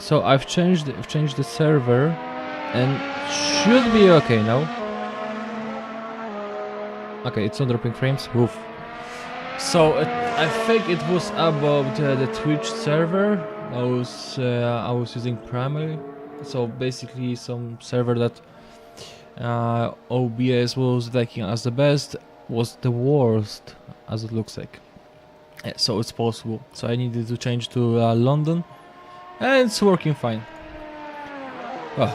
So I've changed the server, and should be okay now. Okay, it's not dropping frames. Woof. So I think it was about the Twitch server. I was using primarily. So basically, some server that OBS was liking as the best was the worst, as it looks like. Yeah, so it's possible. So I needed to change to London, and it's working fine. Oh,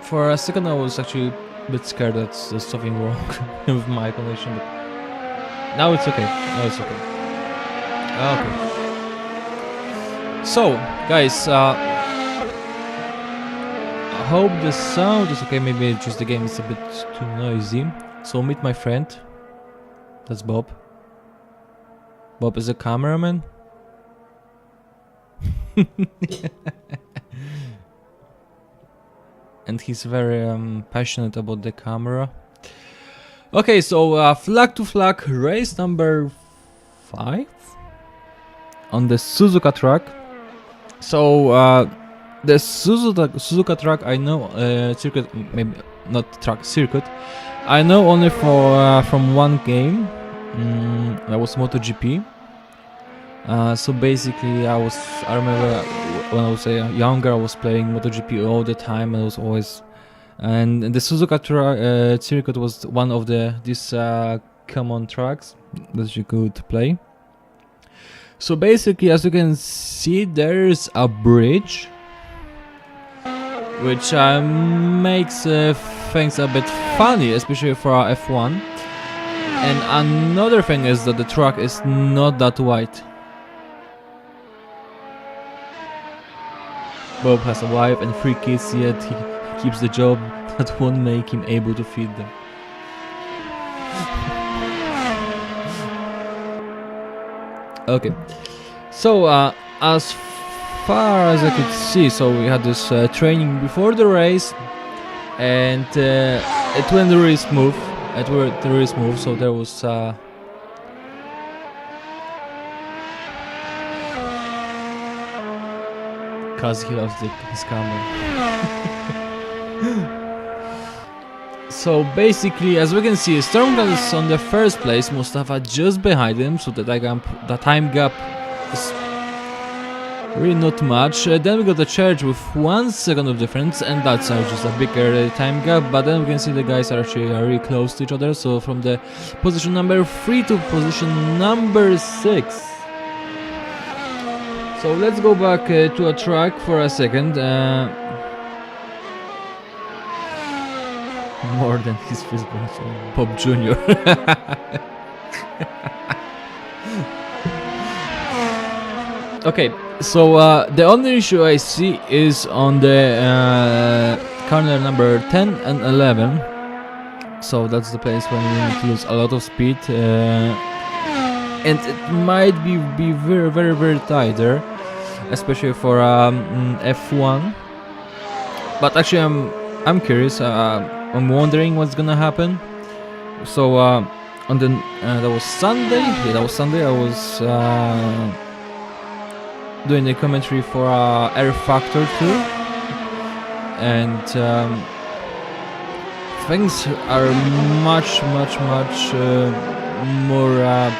for a second I was actually a bit scared that there's something wrong with my connection, but now it's okay. Now it's okay. Okay. So, guys, I hope the sound is okay. Maybe just the game is a bit too noisy. So meet my friend. That's Bob. Bob is a cameraman. And he's very passionate about the camera. Okay, so flag to flag race number 5 on the Suzuka track. So the Suzuka track, I know circuit, maybe not track, circuit. I know only for from one game. That was MotoGP. So basically, I remember when I was younger, I was playing MotoGP all the time, and I was always. And the Suzuka circuit was one of these common tracks that you could play. So basically, as you can see, there's a bridge, which makes things a bit funny, especially for our F1. And another thing is that the track is not that wide. Bob has a wife and 3 kids, yet he keeps the job that won't make him able to feed them. Okay, so as far as I could see, so we had this training before the race, and it went really smooth. So there was cause he loves his camera. So basically, as we can see, Stormcloud is on the first place, Mustafa just behind him, so the time gap is really not much. Then we got the Church with 1 second of difference, and that's just a bigger time gap, but then we can see the guys are actually really close to each other, so from the position number 3 to position number 6. So let's go back to a track for a second. More than his firstborn son, Bob Jr. Okay, so the only issue I see is on the corner number 10 and 11. So that's the place when you need to lose a lot of speed. And it might be very, very, very tight there, especially for F1. But actually, I'm curious. I'm wondering what's gonna happen. So on the that was Sunday. Yeah, that was Sunday. I was doing the commentary for Air Factor 2, and things are much more.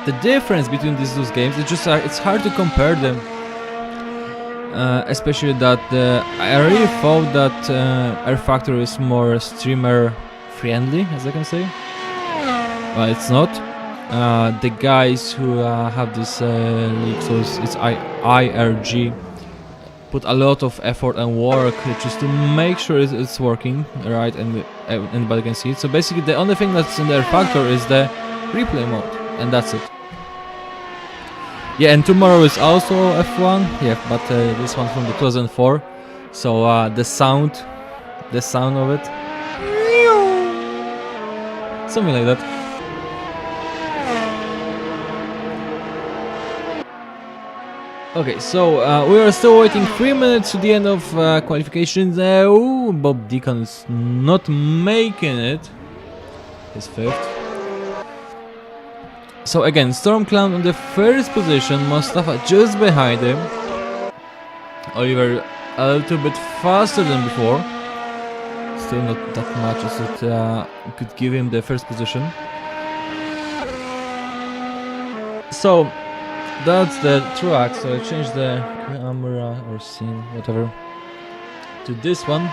The difference between these two games, it's hard to compare them, especially that I really thought that Air Factor is more streamer friendly, as I can say. Well, it's not. The guys who have this league, so it's IRG, put a lot of effort and work just to make sure it's working right, and anybody can see it. So basically, the only thing that's in the Air Factor is the replay mode, and that's it. Yeah, and tomorrow is also F1. Yeah, but this one from the 2004. So the sound of it, something like that. Okay, so we are still waiting 3 minutes to the end of qualifications. Oh, Bob Deacon is not making it. He's 5th. So again, Stormcloud on the first position, Mustafa just behind him. Oliver a little bit faster than before. Still not that much as it could give him the first position. So that's the track. So I changed the camera or scene, whatever, to this one.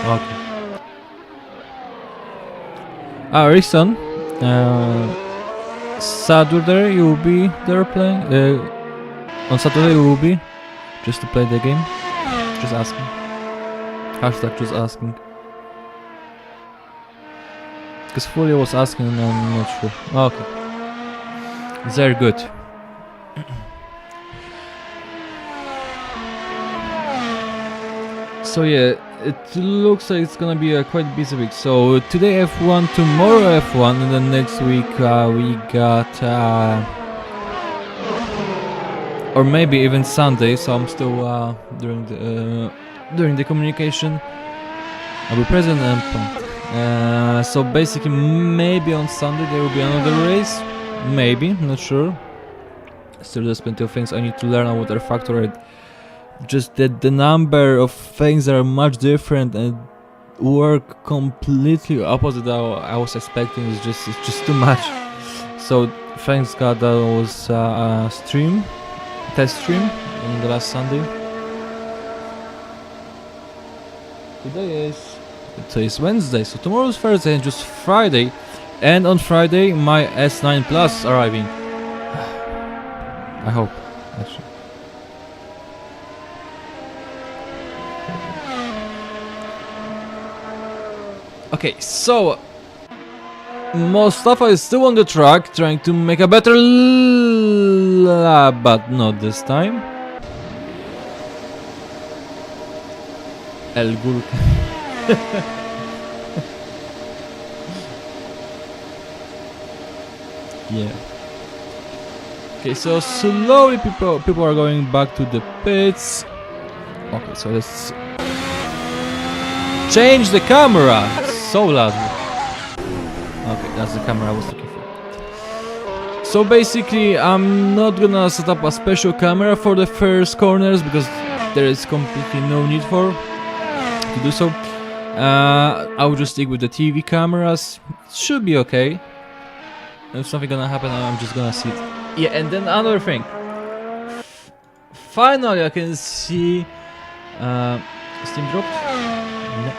Okay. Rickson, Saturday you will be there playing. On Saturday you will be just to play the game. Just asking. Hashtag just asking. Because Fully was asking and I'm not sure. Okay. Very good. So yeah, it looks like it's gonna be a quite busy week. So today F1, tomorrow F1, and then next week we got, or maybe even Sunday. So I'm still during the communication. I'll be present and pumped. So basically, maybe on Sunday there will be another race. Maybe, not sure. Still, there's plenty of things I need to learn about R-Factor. Just that the number of things that are much different and work completely opposite that I was expecting is just too much. So thanks God that was a test stream on the last Sunday. Today is Wednesday, so tomorrow is Thursday and just Friday. And on Friday my S9 Plus arriving. I hope, actually. Okay, so Mustafa is still on the track, trying to make a better lap, but not this time. El Gurka. Yeah. Okay, so slowly people are going back to the pits. Okay, so let's change the camera. So loudly. Okay, that's the camera I was looking for. So basically, I'm not gonna set up a special camera for the first corners because there is completely no need to do so. I'll just stick with the TV cameras. It should be okay. If something gonna happen, I'm just gonna see it. Yeah, and then another thing. Finally, I can see Steam dropped. No.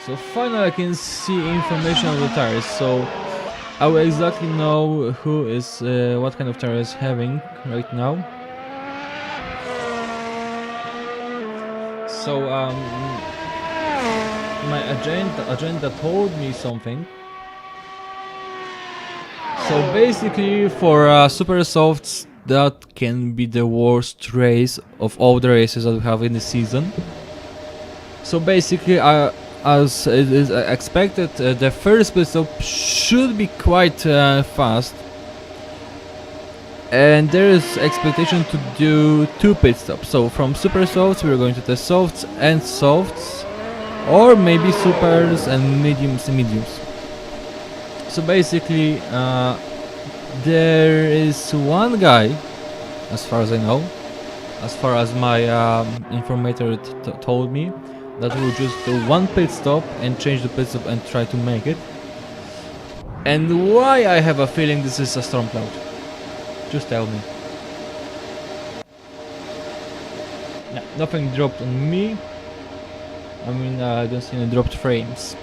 So finally I can see information on the tires, so I will exactly know who is what kind of tires having right now. So my agenda told me something. So basically for Super Softs, that can be the worst race of all the races that we have in the season. So basically as it is expected, the first pit stop should be quite fast, and there is expectation to do 2 pit stops. So from Super Softs we're going to test softs and softs, or maybe supers and mediums and mediums. So basically there is one guy, as far as I know, as far as my informator told me, that will just do 1 pit stop and change the pit stop and try to make it. And why I have a feeling this is a storm cloud? Just tell me. No, nothing dropped on me. I mean, I don't see any dropped frames.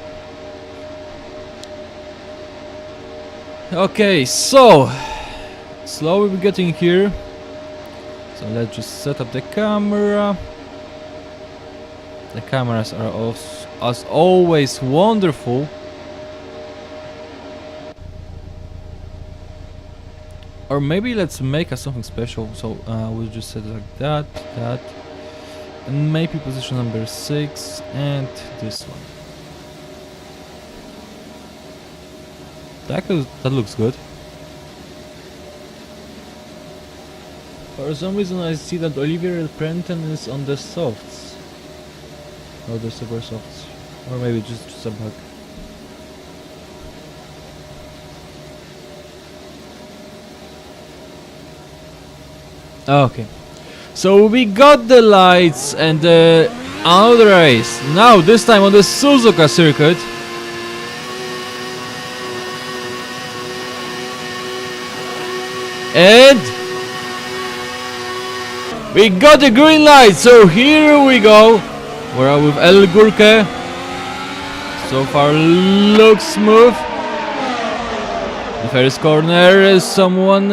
Okay, so slowly we're getting here. So let's just set up the camera. The cameras are as always wonderful. Or maybe let's make something special. So we'll just set it like that, and maybe position number 6 and this one. That looks good. For some reason I see that Olivier Prenton is on the softs. Or the super softs. Or maybe just a bug. Okay. So we got the lights and another race. Now this time on the Suzuka circuit. And we got the green light, so here we go. We're with El Gurke. So far looks smooth. The first corner is someone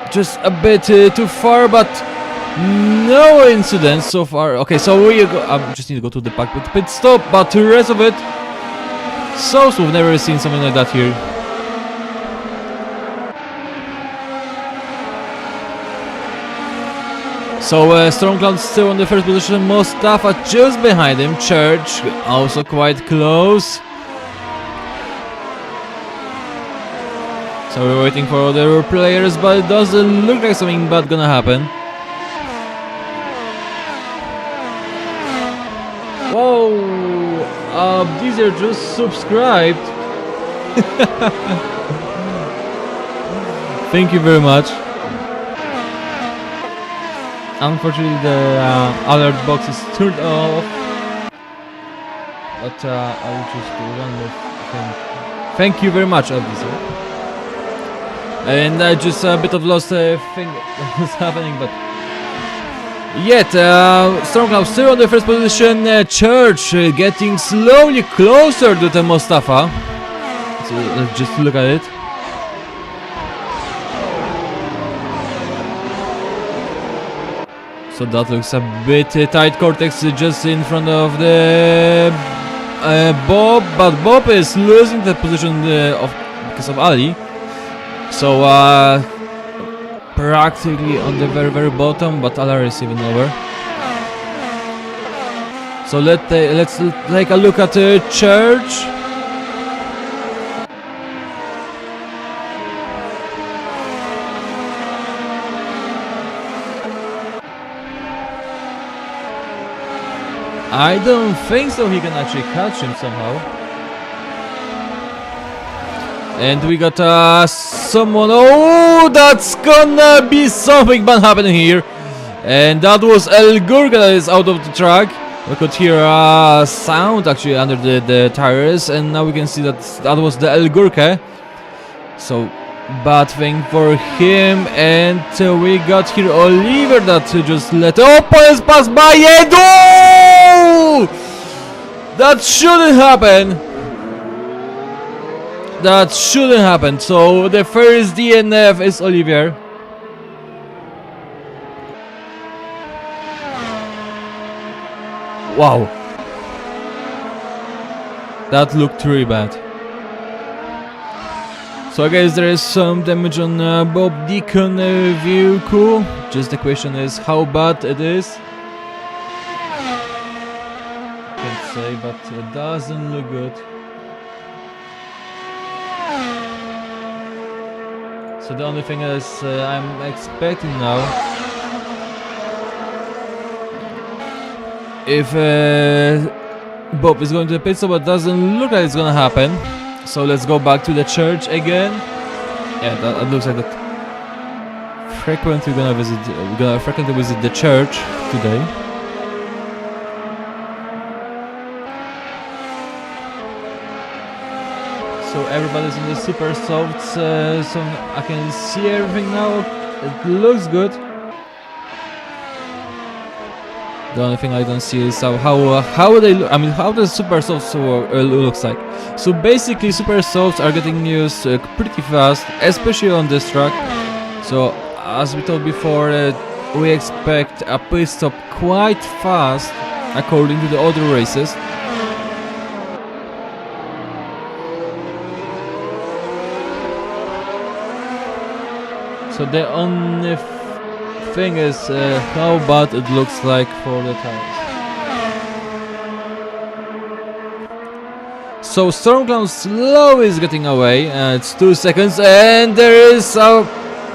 just a bit too far, but no incidents so far. Okay, so we go, just need to go to the pit stop, but the rest of it so smooth. Never seen something like that here. So Stormcloud still on the first position, Mustafa just behind him, Church also quite close. So we're waiting for other players, but it doesn't look like something bad gonna happen. Whoa! These are just subscribed. Thank you very much. Unfortunately, the alert box is turned off, but I'll just do one more thing. Thank you very much, obviously. And I just a bit of lost thing that was happening, but yet Stormcloud still on the first position. Church getting slowly closer to the Mustafa. So let's just look at it. So that looks a bit tight. Cortex just in front of the Bob, but Bob is losing the position because of Ali. So practically on the very bottom, but Alar is even lower. So let's take a look at the Church. I don't think so. He can actually catch him somehow. And we got someone. Oh, that's gonna be something bad happening here. And that was El Gurka that is out of the track. We could hear a sound actually under the tires, and now we can see that was the El Gurka. So bad thing for him. And we got here Oliver that just let opponents pass by. And oh! That shouldn't happen. That shouldn't happen. So the first DNF is Olivier. Wow. That looked really bad. So I guess there is some damage on Bob Deacon vehicle. Just the question is how bad it is. Can't say, but it doesn't look good. So the only thing is I'm expecting now, if Bob is going to the pit stop, but doesn't look like it's gonna happen. So let's go back to the Church again. Yeah, that looks like that. We're gonna frequently visit the Church today. So everybody's in the super softs, so I can see everything now. It looks good. The only thing I don't see is how they look. I mean, how the super softs looks like. So basically, super softs are getting used pretty fast, especially on this track. So as we told before, we expect a pit stop quite fast, according to the other races. So the only thing is how bad it looks like for the tires. So Stormcloud slow is getting away. It's 2 seconds, and there is a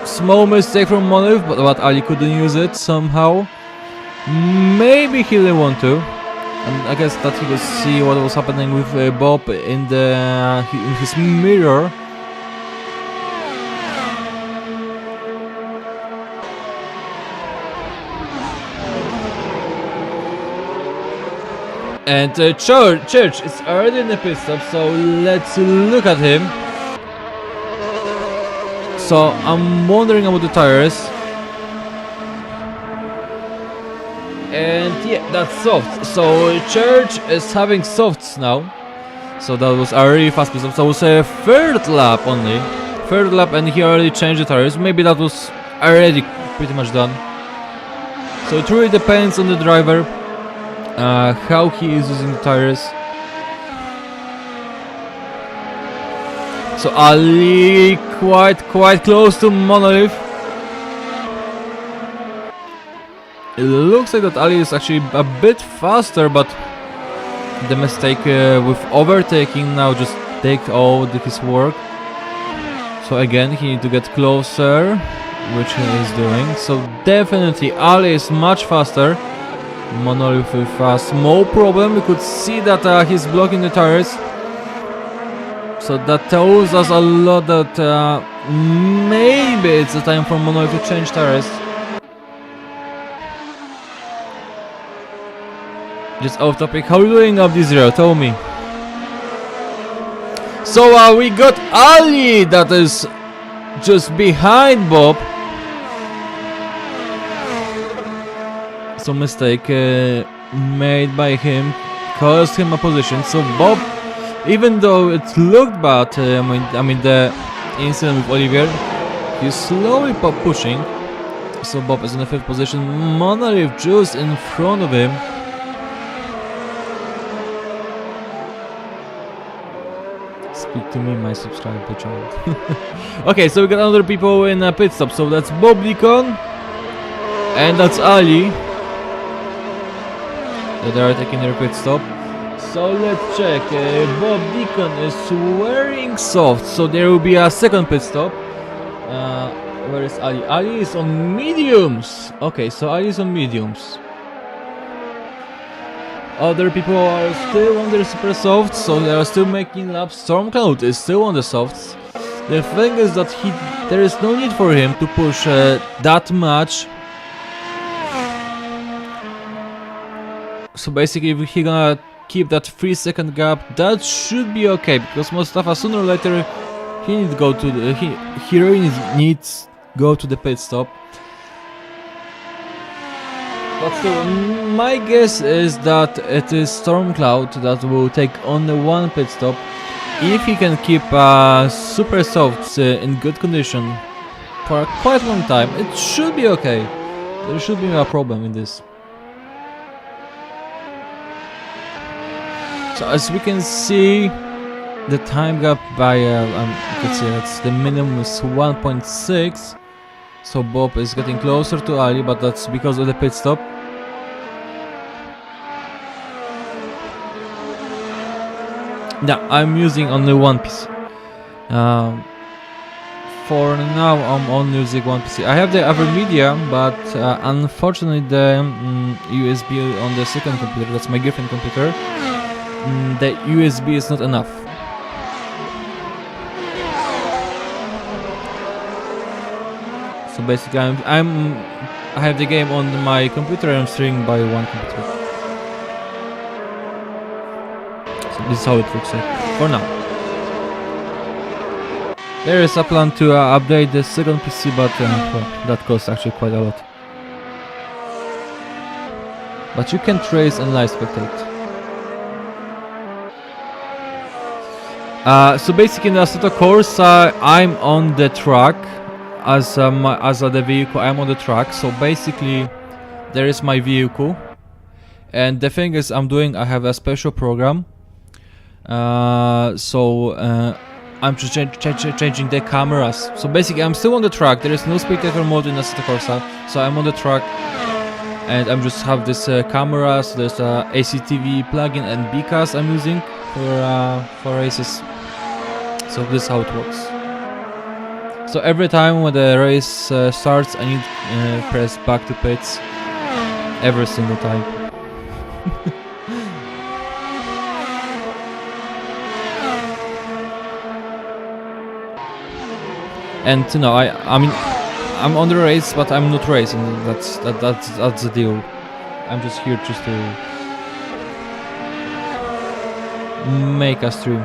small mistake from Monolith, but Ali couldn't use it somehow. Maybe he didn't want to, and I guess that he could see what was happening with Bob in his mirror. And Church is already in the pit stop, so let's look at him. So I'm wondering about the tires. And yeah, that's soft. So Church is having softs now. So that was a really fast pit stop. So it was a third lap only. Third lap, and he already changed the tires. Maybe that was already pretty much done. So it really depends on the driver. How he is using the tires. So Ali quite close to Monolith. It looks like that Ali is actually a bit faster, but the mistake with overtaking now just take all his work. So again, he need to get closer, which he is doing. So definitely Ali is much faster. Monolith with a small problem. We could see that he's blocking the tires. So that tells us a lot that maybe it's the time for Monolith to change tires. Just off topic, how are you doing up this zero? Tell me. So we got Ali that is just behind Bob. So mistake made by him caused him a position. So Bob, even though it looked bad, I mean the incident with Olivier, he's slowly pushing. So Bob is in the 5th position. Monolith just in front of him. Speak to me, my subscriber child. Okay, so we got other people in a pit stop. So that's Bob Deacon and that's Ali. They are taking their pit stop. So let's check. Bob Deacon is wearing soft, so there will be a second pit stop. Where is Ali? Ali is on mediums. Okay, so Ali is on mediums. Other people are still on their super softs, so they are still making laps. Stormcloud is still on the softs. The thing is that there is no need for him to push that much. So basically, if he gonna keep that 3-second gap, that should be okay, because Mustafa sooner or later he needs to go to the he really needs go to the pit stop. But still, my guess is that it is Stormcloud that will take only one pit stop. If he can keep super softs in good condition for a quite long time, it should be okay. There should be no problem in this. So as we can see, the time gap by you can see that's the minimum is 1.6. So Bob is getting closer to Ali, but that's because of the pit stop. Yeah, I'm using only one PC. For now, I'm only using one PC. I have the other media, but unfortunately, the USB on the second computer, that's my girlfriend computer, the USB is not enough. So basically, I have the game on my computer and I'm streaming by one computer. So this is how it looks like for now. There is a plan to update the second PC, but well, that costs actually quite a lot. But you can trace and live spectate. So basically in the Assetto Corsa, I'm on the track as the vehicle. I'm on the track. So basically, there is my vehicle, and the thing is, I have a special program. I'm just changing the cameras. So basically, I'm still on the track. There is no spectator mode in Assetto Corsa, so I'm on the track, and I'm just have this camera. So there's a ACTV plugin and BCAS I'm using for races. So this is how it works. So every time when the race starts, I need press back to pits. Every single time. And you know, I mean, I'm on the race, but I'm not racing. That's the deal. I'm just here just to make a stream.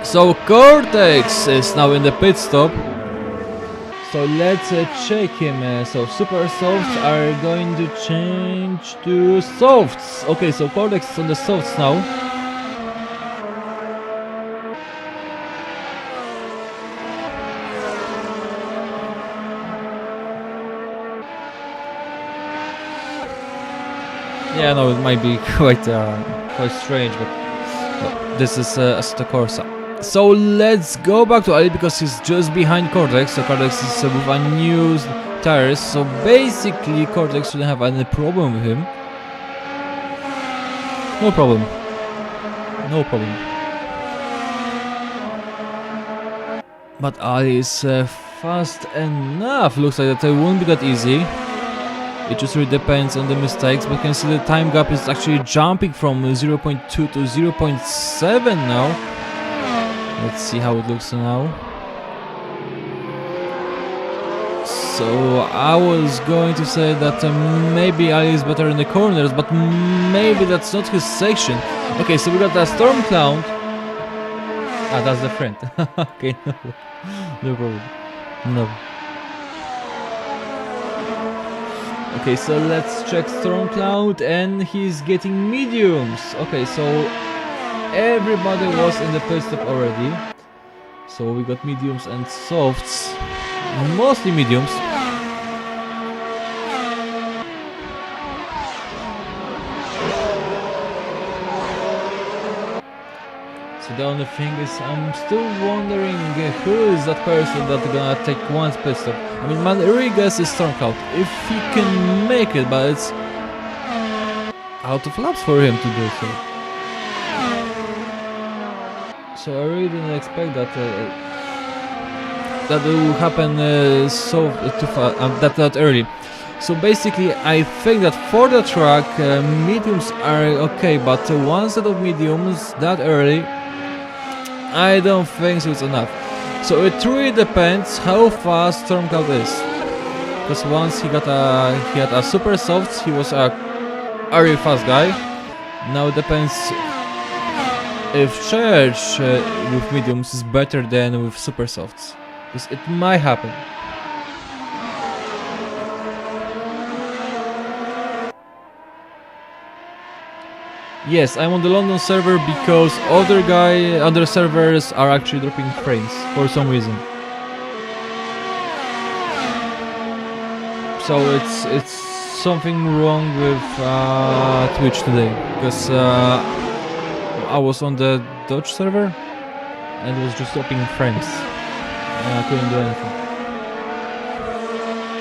So Cortex is now in the pit stop. So let's check him. So super softs are going to change to softs. Okay, so Cortex is on the softs now. Yeah, no, it might be quite strange, but this is Assetto Corsa. So let's go back to Ali because he's just behind Cortex. So Cortex is with unused tires. So basically, Cortex shouldn't have any problem with him. No problem. No problem. But Ali is fast enough. Looks like that it won't be that easy. It just really depends on the mistakes, but you can see the time gap is actually jumping from 0.2 to 0.7 now. Let's see how it looks now. So I was going to say that maybe Ali is better in the corners, but maybe that's not his section. Okay, so we got a Storm Cloud. Ah, that's the friend. Okay, no problem. No. Okay, so let's check Storm Cloud, and he's getting mediums. Okay, so everybody was in the pit stop already. So we got mediums and softs, mostly mediums. So the only thing is, I'm still wondering who is that person that's gonna take one pit stop. I mean, my really guess is Storm Cloud, if he can make it, but it's out of laps for him to do so. So I really didn't expect that that will happen that early. So basically, I think that for the track, mediums are okay, but one set of mediums that early, I don't think so it's enough. So it really depends how fast Storm Cloud is. Because once he had a super soft, he was a very fast guy. Now it depends if Church with mediums is better than with super softs. Because it might happen. Yes, I'm on the London server because other servers are actually dropping frames for some reason. So it's something wrong with Twitch today, because I was on the Dutch server and it was just dropping frames and I couldn't do anything.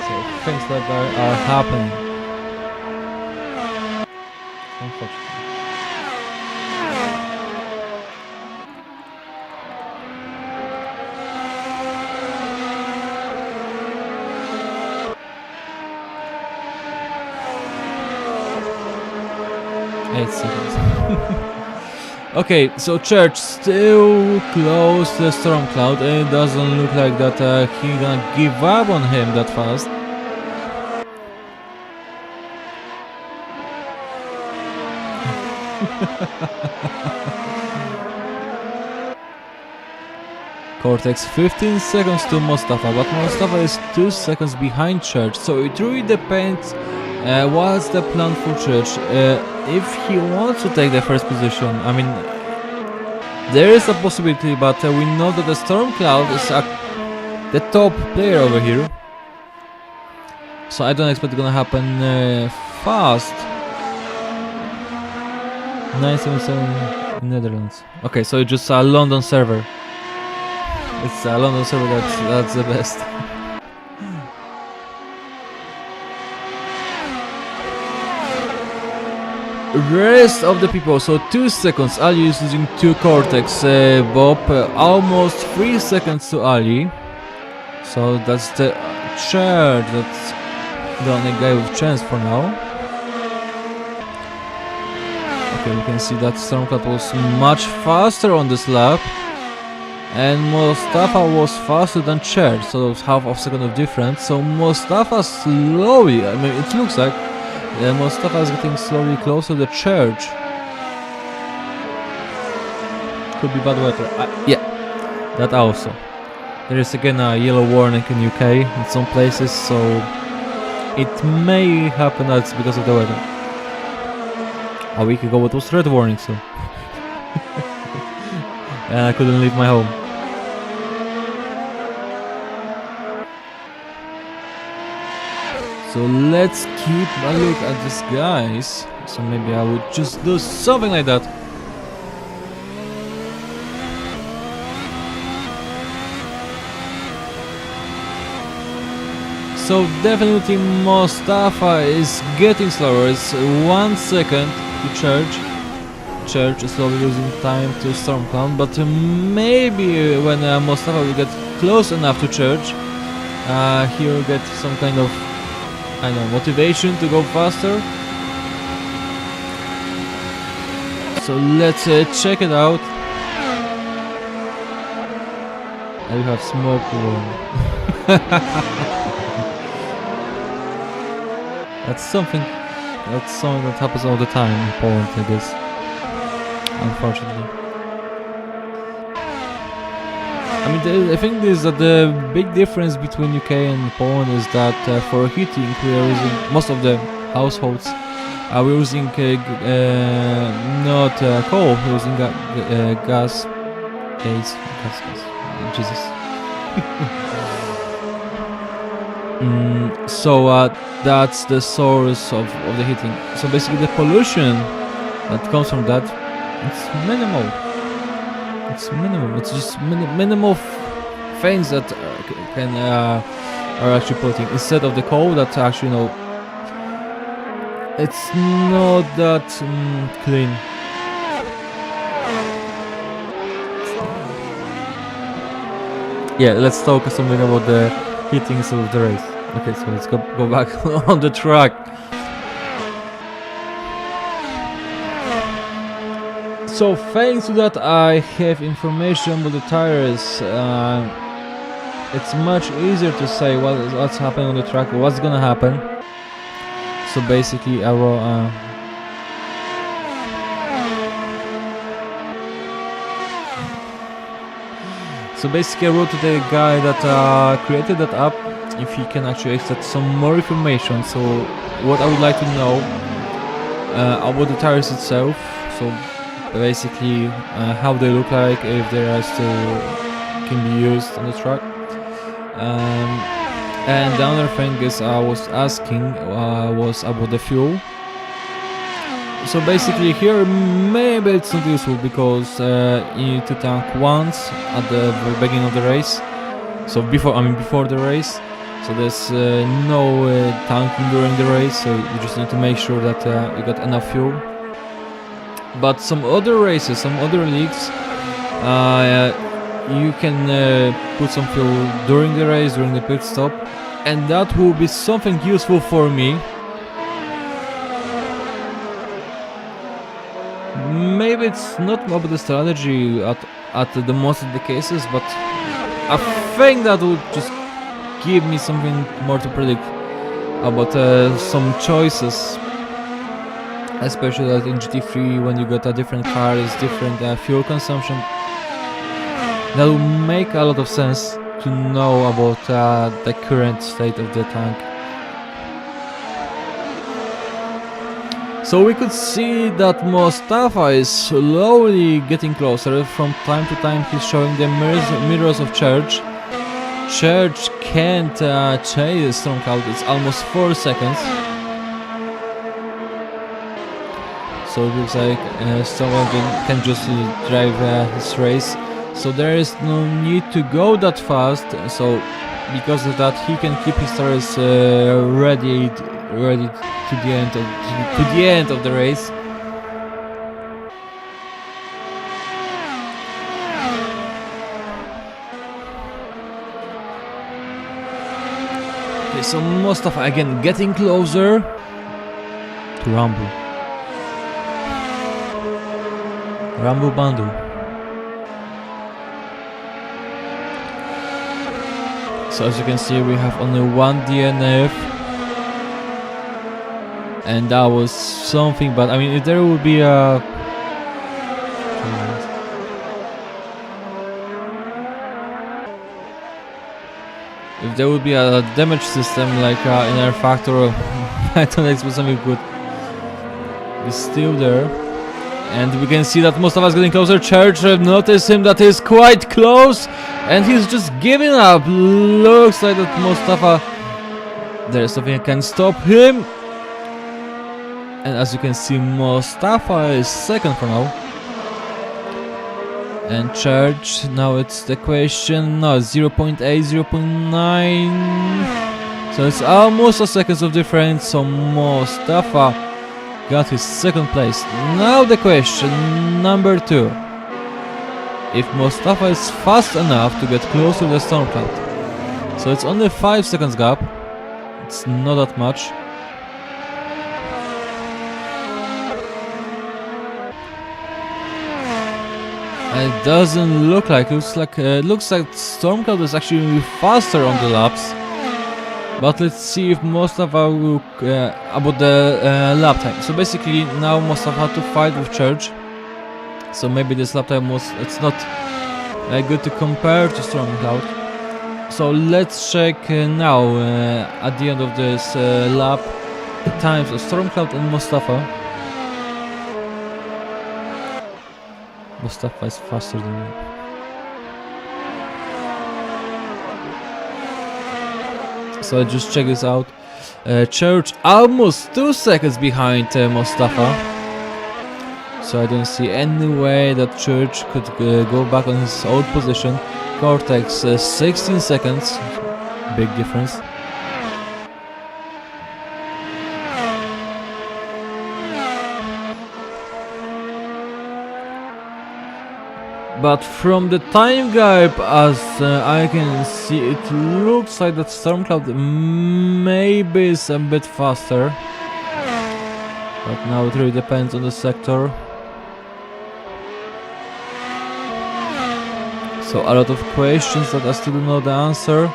So things like that are happening, unfortunately. Okay, so Church still close to Storm Cloud, and it doesn't look like that he gonna give up on him that fast. Cortex 15 seconds to Mostafa, but Mostafa is 2 seconds behind Church, so it really depends what's the plan for Church. If he wants to take the first position, I mean, there is a possibility, but we know that the Storm Cloud is the top player over here, so I don't expect it gonna happen fast. 977 in Netherlands. Okay, so it's just a London server. It's a London server that's the best. Rest of the people, so 2 seconds. Ali is using 2 Cortex. Bob, almost 3 seconds to Ali. So that's the church. That's the only guy with chance for now. Okay, we can see that Stormcloud was much faster on this lap. And Mustafa was faster than Church, so it was half of a second of difference. So Mustafa slowly, I mean it looks like Mustafa is getting slowly closer to the Church. Could be bad weather. Yeah, that also. There is again a yellow warning in UK in some places, so it may happen that it's because of the weather. A week ago it was red warning, so and I couldn't leave my home. So let's keep a look at this, guys. So maybe I would just do something like that. So definitely Mustafa is getting slower. It's 1 second to Church. Church is slowly losing time to Stormcloud, but maybe when Mustafa will get close enough to Church, he will get some kind of, I don't know, motivation to go faster. So let's check it out. I have smoke warm. That's something that happens all the time in Poland, I guess. Unfortunately. I mean, I think this that the big difference between UK and Poland is that for heating we are using, most of the households we're using not coal, we're using gas. Jesus. So that's the source of the heating. So basically the pollution that comes from that, it's minimal. It's minimum. It's just minimal things that are actually polluting, instead of the coal that actually, you know, it's not that clean. Yeah, let's talk something about the heating of the race. Okay, so let's go back on the track. So thanks to that I have information about the tires. It's much easier to say what's happening on the track, what's gonna happen. So basically I will I wrote to the guy that created that app if he can actually extract some more information. So what I would like to know about the tires itself. So basically how they look like, if they are still can be used on the track. And the other thing is I was asking was about the fuel. So basically here maybe it's not useful because you need to tank once at the very beginning of the race. So before the race. So there's no tanking during the race. So you just need to make sure that you got enough fuel. But some other races, some other leagues, you can put some fuel during the race, during the pit stop, and that will be something useful for me. Maybe it's not about the strategy at the most of the cases, but I think that would just give me something more to predict about some choices, especially like in GT3 when you got a different cars, different fuel consumption. That will make a lot of sense to know about the current state of the tank. So we could see that Mustafa is slowly getting closer. From time to time he's showing the mirrors of Church. Church can't chase Stormcloud, it's almost 4 seconds. So it looks like Stormcloud can just drive his race. So there is no need to go that fast. So because of that he can keep his tires ready to the end of the race. Okay, so Mustafa again getting closer to Rambo. Rambo Bandu. So as you can see, we have only one DNF. And that was something, but I mean, if there would be a... If there would be a damage system like in our factor, I don't expect something good. It's still there. And we can see that Mustafa is getting closer. Church, notice him that he's quite close. And he's just giving up. Looks like that Mustafa... There's something that can stop him. And as you can see, Mustafa is second for now. And Church, now it's the question, no, 0.8, 0.9. So it's almost a second of difference, so Mustafa got his second place. Now the question, number 2. If Mustafa is fast enough to get close to the storm cloud. So it's only 5 seconds gap, it's not that much. It doesn't look like it. Looks like Stormcloud is actually faster on the laps. But let's see if Mustafa will about the lap time. So basically now Mustafa had to fight with Church. So maybe this lap time it's not good to compare to Stormcloud. So let's check now at the end of this lap the times of Stormcloud and Mustafa. Mustafa is faster than me. So just check this out. Church almost 2 seconds behind Mustafa. So I don't see any way that Church could go back on his old position. Cortex 16 seconds. Big difference. But from the time gap, as I can see, it looks like that Stormcloud maybe is a bit faster. But now it really depends on the sector. So a lot of questions that I still don't know the answer.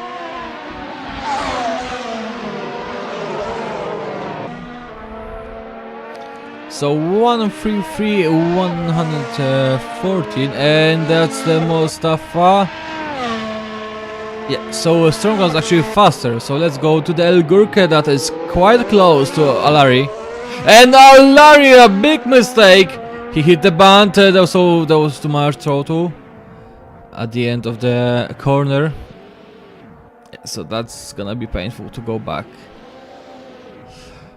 So 133, 114, and that's the Mustafa. Yeah, so Stormcloud is actually faster. So let's go to the El Gurke that is quite close to Alari. And Alari, a big mistake. He hit the band, that was too much throttle at the end of the corner. Yeah, so that's gonna be painful to go back.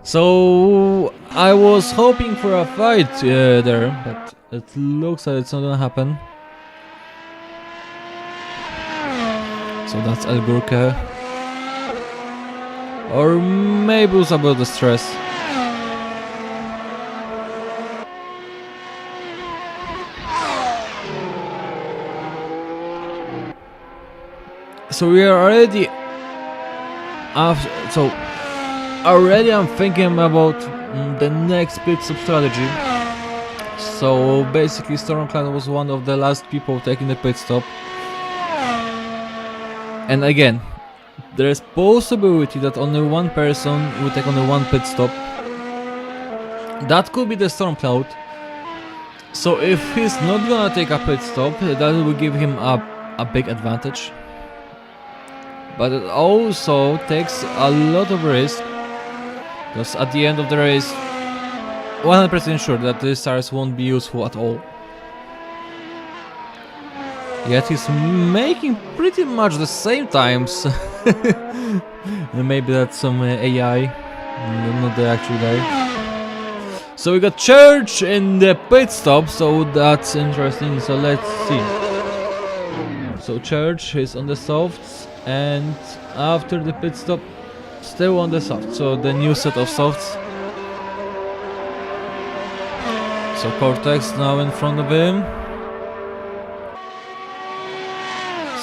So I was hoping for a fight there, but it looks like it's not gonna happen. So that's El Gurke. Or maybe it's about the stress. So we are already after, so already I'm thinking about the next pit stop strategy. So basically Stormcloud was one of the last people taking the pit stop. And again, there is possibility that only one person will take only one pit stop. That could be the Stormcloud. So if he's not gonna take a pit stop, that will give him a big advantage. But it also takes a lot of risk. Because at the end of the race, 100% sure that these tires won't be useful at all. Yet he's making pretty much the same times. Maybe that's some AI, not the actual guy. So we got Church in the pit stop, so that's interesting. So let's see. So Church is on the softs, and after the pit stop, still on the soft, so the new set of softs. So Cortex now in front of him.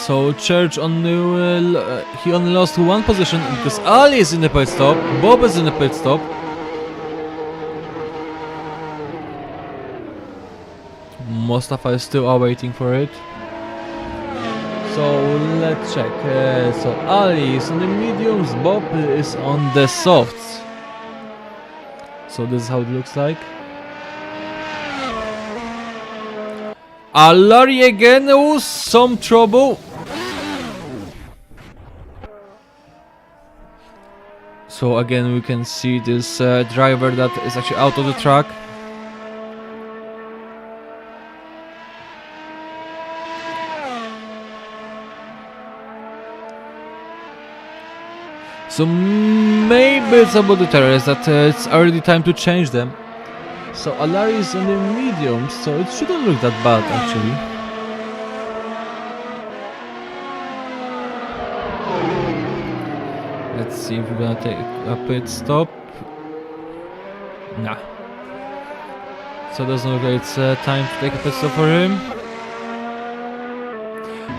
So Church only he only lost one position because Ali is in the pit stop, Bob is in the pit stop. Mustafa is still awaiting for it. So let's check. So Ali is on the mediums, Bob is on the softs. So this is how it looks like. Larry again, was some trouble. So again we can see this driver that is actually out of the track. So maybe it's about the tires that it's already time to change them. So Alari is on the mediums, so it shouldn't look that bad actually. Let's see if we're gonna take a pit stop. Nah. So it doesn't look like it's time to take a pit stop for him.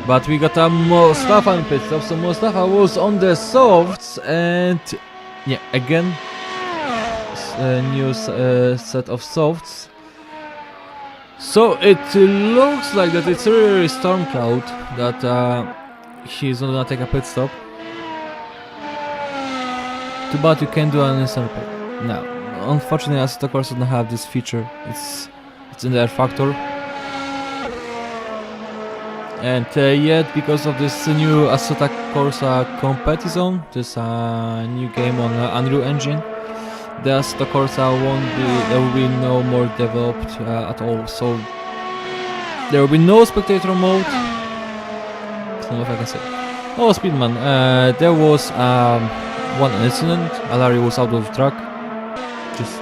But we got a Mustafa in pit stop, so Mustafa was on the softs and yeah, again a new set of softs. So it looks like that it's really Storm Cloud that he's not gonna take a pit stop. Too bad you can't do an instant pit. No, unfortunately Assetto Corsa doesn't have this feature. It's in their factor. And yet, because of this new Assetto Corsa Competition, this new game on Unreal Engine, the Assetto Corsa there will be no more developed at all. So there will be no spectator mode. I don't know if I can say. Oh, Speedman. There was one incident. Alari was out of the track. Just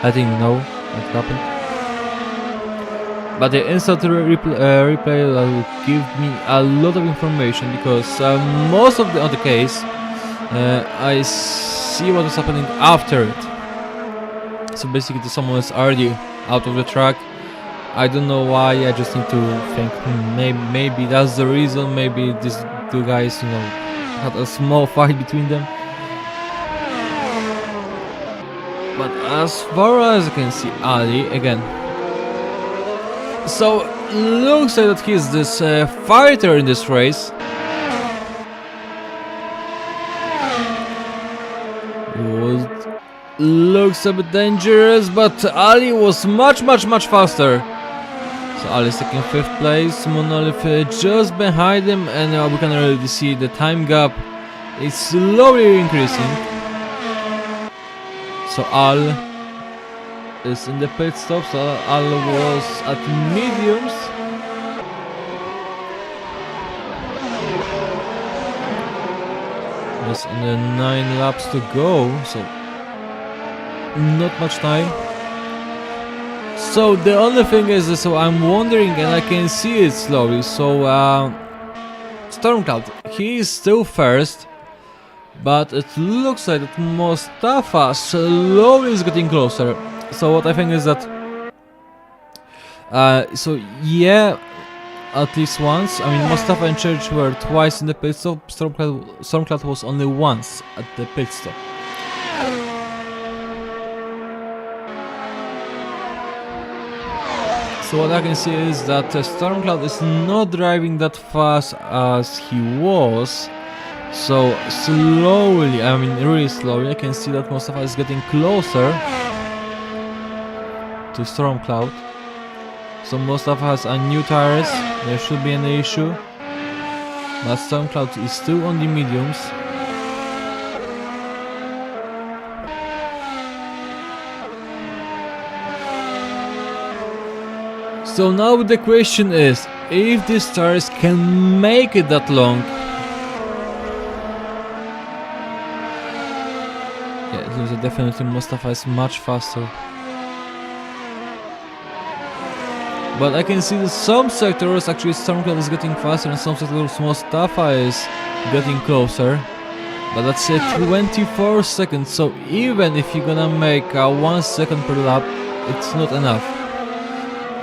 letting you know what happened. But the instant replay will give me a lot of information because most of the case I see what is happening after it. So basically someone is already out of the track. I don't know why, I just need to think maybe that's the reason, maybe these two guys, you know, had a small fight between them. But as far as I can see, Ali again. So looks like that he's this fighter in this race. Looks a bit dangerous, but Ali was much faster. So Ali is taking 5th place, Monolith just behind him, and we can already see the time gap is slowly increasing. So Al is in the pit stop, so Al was at mediums. Just under 9 laps to go, so not much time. So the only thing is, so I'm wondering, and I can see it slowly. So Stormcloud, he is still first, but it looks like that Mustafa slowly is getting closer. So what I think is that, so yeah, at least once. I mean, Mustafa and Church were twice in the pit stop. Stormcloud was only once at the pit stop. So what I can see is that Stormcloud is not driving that fast as he was. So slowly, I mean really slowly, I can see that Mustafa is getting closer to Stormcloud. So Mustafa has a new tires, there should be any issue. But Stormcloud is still on the mediums. So now the question is, if these tires can make it that long. Yeah, it looks like definitely Mustafa is much faster. But I can see that some sectors actually Stormcloud is getting faster and some sectors Mustafa is getting closer. But that's 24 seconds, so even if you're gonna make 1 second per lap, it's not enough.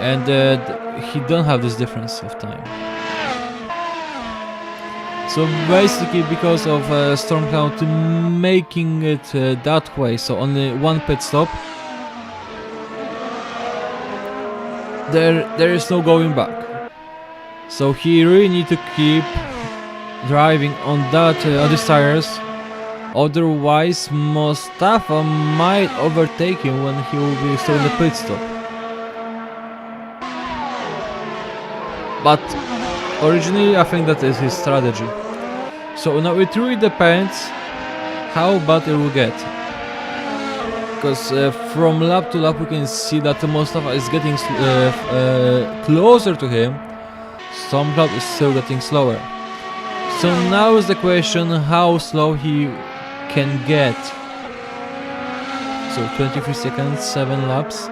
And he don't have this difference of time. So basically because of Stormcloud making it that way, so only one pit stop, there is no going back. So he really need to keep driving on that on these tires, otherwise Mustafa might overtake him when he will be still in the pit stop. But originally I think that is his strategy. So now it really depends how bad it will get. Because from lap to lap we can see that Mustafa is getting closer to him. Stormcloud is still getting slower. So now is the question how slow he can get. So 23 seconds, 7 laps.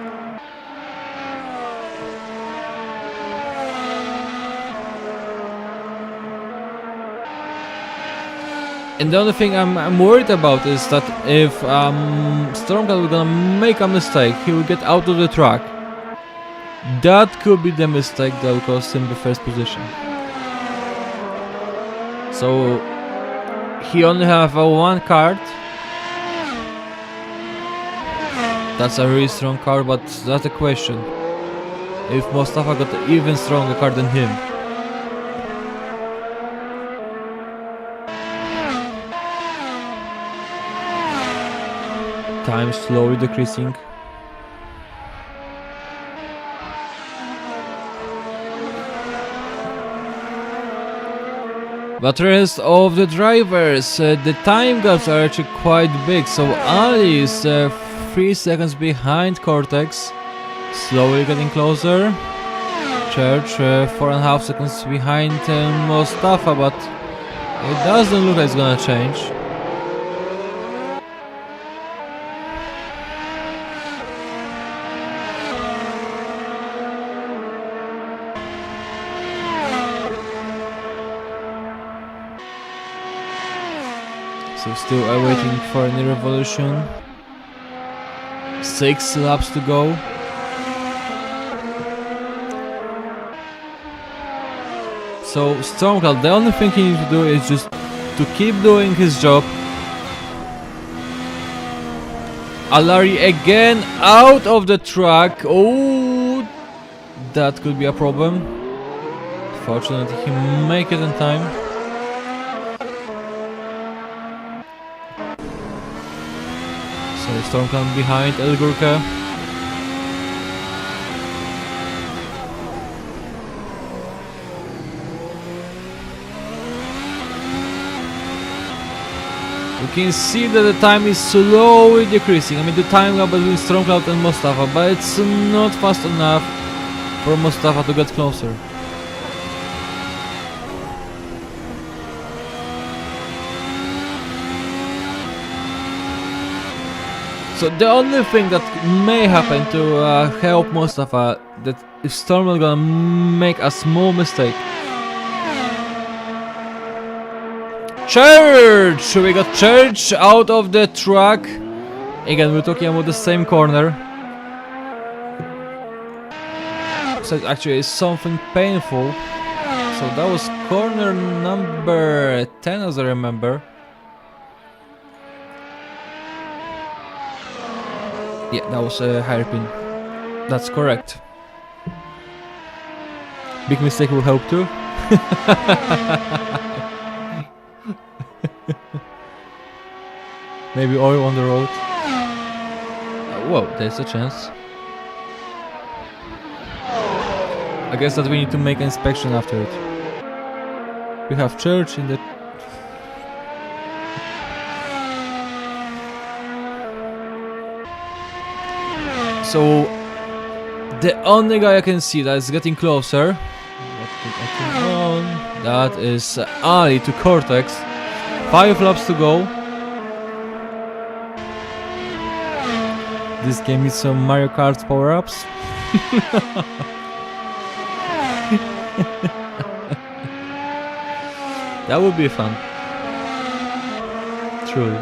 And the only thing I'm worried about is that if Stormcloud will gonna make a mistake, he will get out of the track. That could be the mistake that will cost him the first position. So he only have one card. That's a really strong card, but that's a question. If Mustafa got an even stronger card than him. Time slowly decreasing. But the rest of the drivers, the time gaps are actually quite big. So Ali is 3 seconds behind Cortex, slowly getting closer. Church 4.5 seconds behind Mustafa, but it doesn't look like it's gonna change. So still awaiting for any revolution. 6 laps to go. So Stormcloud, the only thing he needs to do is just to keep doing his job. Alari again out of the track. Oh, that could be a problem. Fortunately he make it in time. So Stormcloud behind El Gurka. You can see that the time is slowly decreasing. I mean the time gap between Stormcloud and Mustafa, but it's not fast enough for Mustafa to get closer. So the only thing that may happen to help Mustafa, that if Stormcloud gonna make a small mistake. Church! We got Church out of the track. Again, we're talking about the same corner. So actually it's something painful. So that was corner number 10 as I remember. Yeah, that was a hairpin. That's correct. Big mistake will help too. Maybe oil on the road. Whoa, there's a chance. I guess that we need to make an inspection after it. We have Church in the... So the only guy I can see that is getting closer, that is Ali to Cortex. 5 laps to go. This game needs some Mario Kart power-ups. That would be fun. Truly.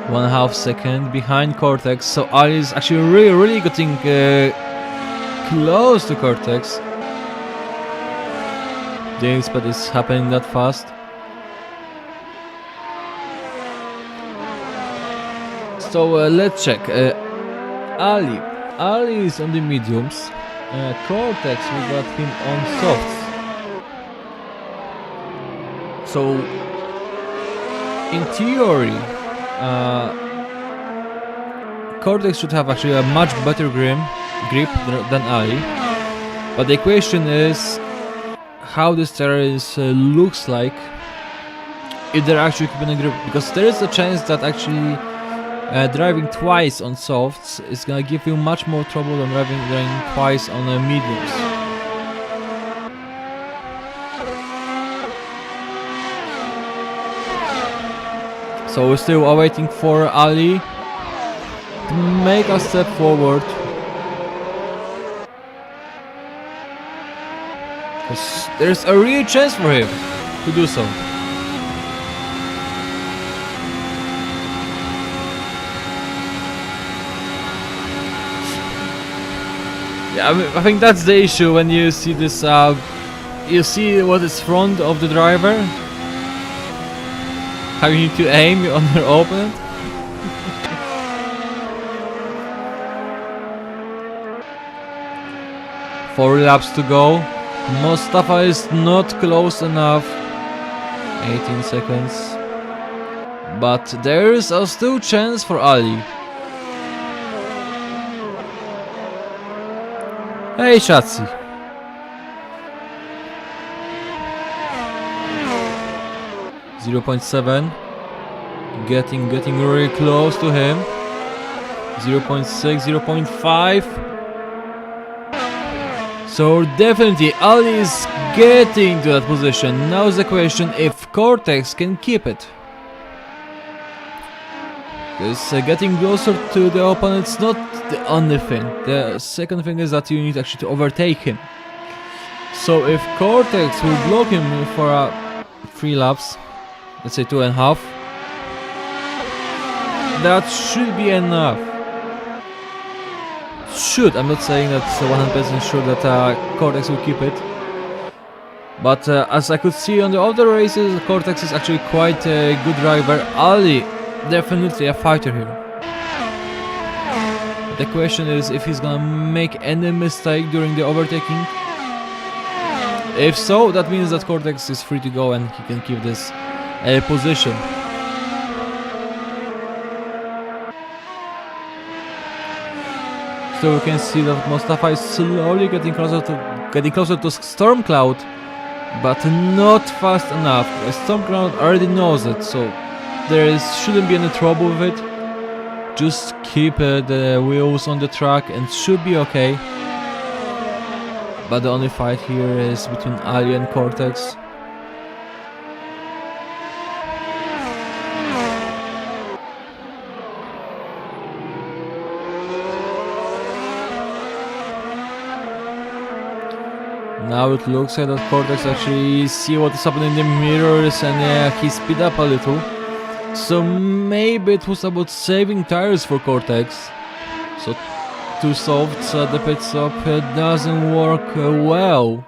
One half second behind Cortex, so Ali is actually really getting close to Cortex. Didn't expect this happening that fast. So let's check. Ali is on the mediums. Cortex, we got him on softs. So in theory, Cortex should have actually a much better grip than Ali. But the question is how this terrace looks like if they're actually keeping a grip, because there is a chance that actually driving twice on softs is gonna give you much more trouble than driving twice on mediums. So we're still waiting for Ali to make a step forward. There's a real chance for him to do so. Yeah, I think that's the issue when you see this. You see what is front of the driver. How you need to aim on your opponent. Four laps to go. Mustafa is not close enough. 18 seconds. But there is a still chance for Ali. Hey, Shatsi. .7. Getting really close to him. 0.6, 0.5. So definitely Ali is getting to that position. Now is the question if Cortex can keep it. Because getting closer to the opponent is not the only thing. The second thing is that you need actually to overtake him. So if Cortex will block him for 3 laps, let's say 2.5, that should be enough. I'm not saying that 100% sure that Cortex will keep it, but as I could see on the other races, Cortex is actually quite a good driver. Ali, definitely a fighter here. The question is if he's gonna make any mistake during the overtaking. If so, that means that Cortex is free to go and he can keep this position. So we can see that Mustafa is slowly getting closer to Storm Cloud, but not fast enough. Storm Cloud already knows it, so shouldn't be any trouble with it. Just keep the wheels on the track and should be okay. But the only fight here is between Ali and Cortex. Now it looks like that Cortex actually see what is happening in the mirrors and he speed up a little. So maybe it was about saving tires for Cortex. So 2 softs at the pit stop doesn't work well.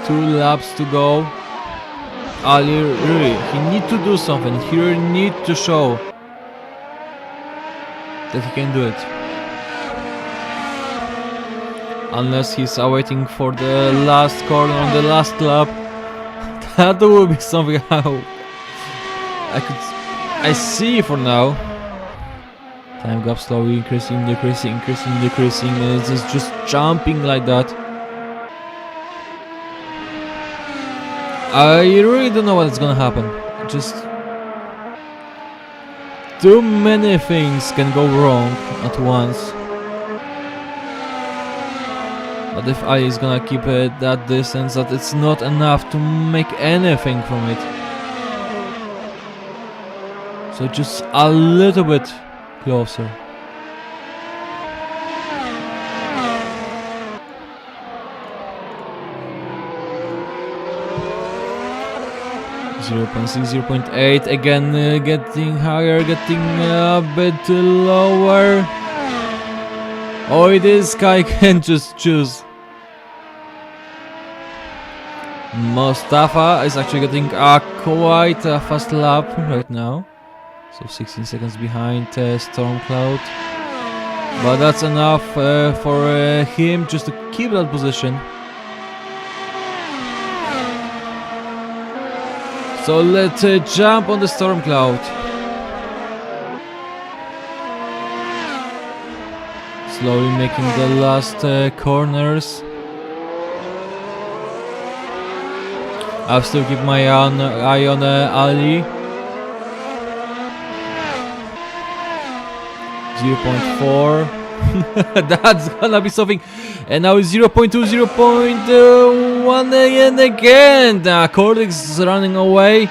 Two laps to go. Ali really, he need to do something. He really need to show that he can do it. Unless he's waiting for the last corner on the last lap. That will be something how I see for now. Time gap slowly increasing, decreasing. It's just jumping like that. I really don't know what's gonna happen. Just too many things can go wrong at once. But if Ali is gonna keep it that distance, that it's not enough to make anything from it. So just a little bit closer. 0.6, 0.8, again getting higher, getting a bit lower. Oh, this guy can just choose. Mustafa is actually getting quite a fast lap right now. So 16 seconds behind Stormcloud. But that's enough for him just to keep that position. So let's jump on the Stormcloud. Slowly making the last corners. I'll still keep my eye on Ali. 0.4. That's gonna be something. And now it's 0.2, 0.1 and again. Cortex is running away.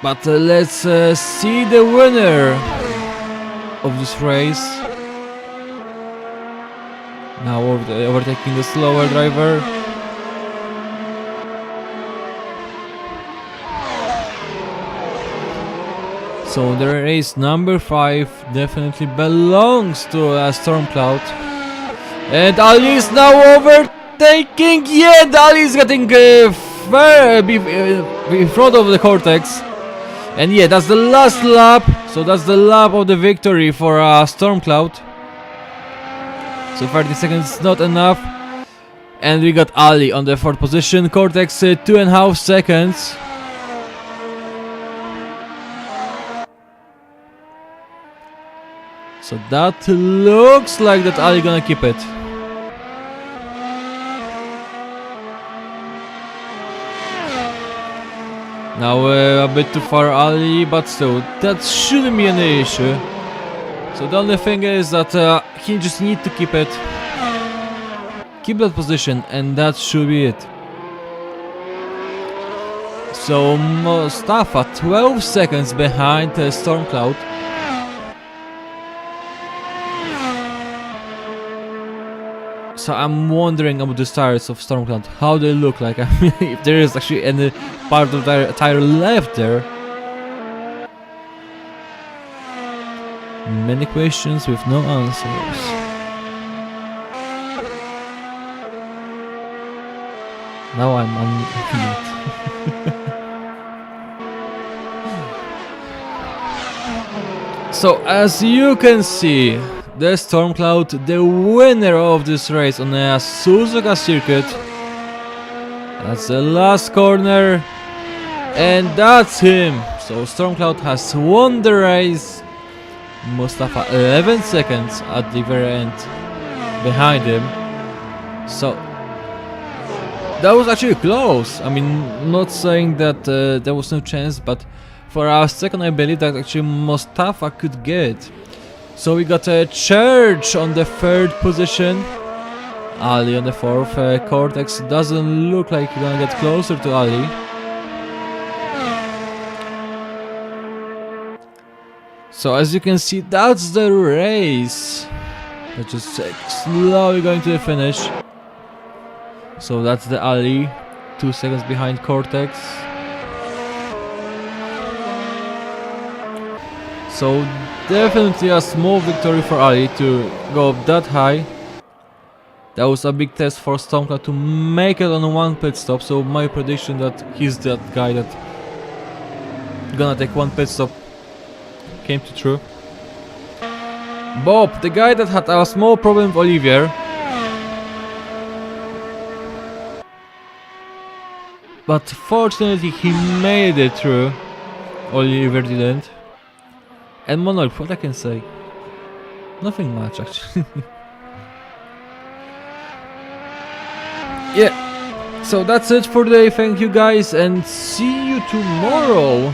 But let's see the winner of this race. Now overtaking the slower driver. So the race number 5 definitely belongs to Stormcloud. And Ali is now overtaking. Yeah, Ali is getting far in front of the Cortex. And yeah, that's the last lap. So that's the lap of the victory for Stormcloud. So 30 seconds is not enough. And we got Ali on the 4th position. Cortex 2.5 seconds. So that looks like that Ali gonna keep it. Now a bit too far Ali, but still, that shouldn't be an issue. So the only thing is that he just need to keep it. Keep that position and that should be it. So Mustafa 12 seconds behind Stormcloud. So I'm wondering about the tires of Stormcloud, how they look like. I mean, if there is actually any part of the tire left there. Many questions with no answers. Now I'm on mute. So as you can see, the Stormcloud, the winner of this race on a Suzuka circuit. That's the last corner, and that's him. So Stormcloud has won the race. Mustafa 11 seconds at the very end behind him. So that was actually close. I mean, not saying that there was no chance, but for a second I believe that actually Mustafa could get. So we got a Church on the 3rd position, Ali on the 4th. Cortex doesn't look like he's gonna get closer to Ali. So as you can see, that's the race. Let's just slowly going to the finish. So that's the Ali, 2 seconds behind Cortex. So definitely a small victory for Ali to go up that high. That was a big test for Stormcloud to make it on one pit stop. So my prediction that he's that guy that gonna take one pit stop came to true. Bob, the guy that had a small problem with Olivier. But fortunately he made it through. Olivier didn't. And Monarch, what I can say? Nothing much actually. Yeah, so that's it for today. Thank you guys and see you tomorrow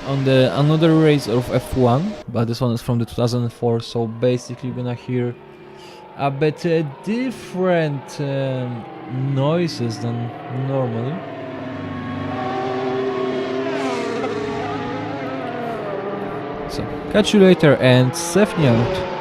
on the another race of F1, but this one is from the 2004, so basically you're gonna hear a bit different noises than normally. So catch you later and Stephanie out.